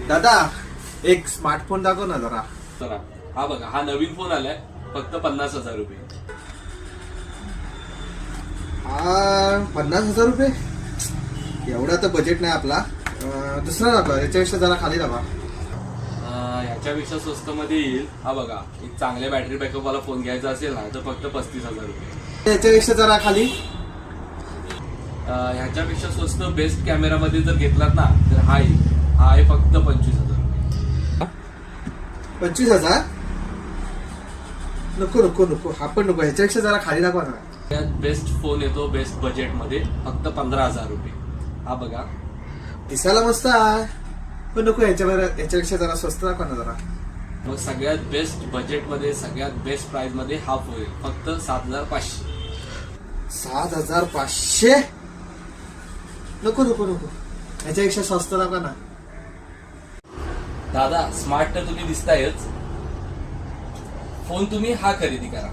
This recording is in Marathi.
दादा एक स्मार्टफोन दाखव ना जरा. चला हा बघा, हा नवीन फोन आलाय फक्त 50,000 रुपये. हा 50,000 रुपये एवढा तर बजेट नाही आपला. दुसरा दाखवा, याच्यापेक्षा जरा खाली दाखवा. ह्याच्यापेक्षा स्वस्त मध्ये येईल. हा बघा, एक चांगल्या बॅटरी बॅकअप वाला फोन घ्यायचा असेल ना तर फक्त 35,000 रुपये. याच्यापेक्षा जरा खाली. ह्याच्यापेक्षा स्वस्त बेस्ट कॅमेरा मध्ये जर घेतलात ना तर हा आहे फक्त 25,000 रुपये. 25,000 नको नको नको, हा पण नको. ह्याच्यापेक्षा जरा खाली दाखवा ना. त्यात बेस्ट फोन येतो बेस्ट बजेट मध्ये फक्त 15,000 रुपये. हा बघा, दिसायला मस्त आहे पण नको. याच्यापेक्षा जरा स्वस्त दाखवा ना जरा. मग सगळ्यात बेस्ट बजेट मध्ये सगळ्यात बेस्ट प्राइस मध्ये हा फोन येईल फक्त 7,500. 7,500 नको नको नको, याच्यापेक्षा स्वस्त दाखवा ना. दादा स्मार्ट तर तुम्ही दिसतायच, फोन तुम्ही हा खरेदी करा.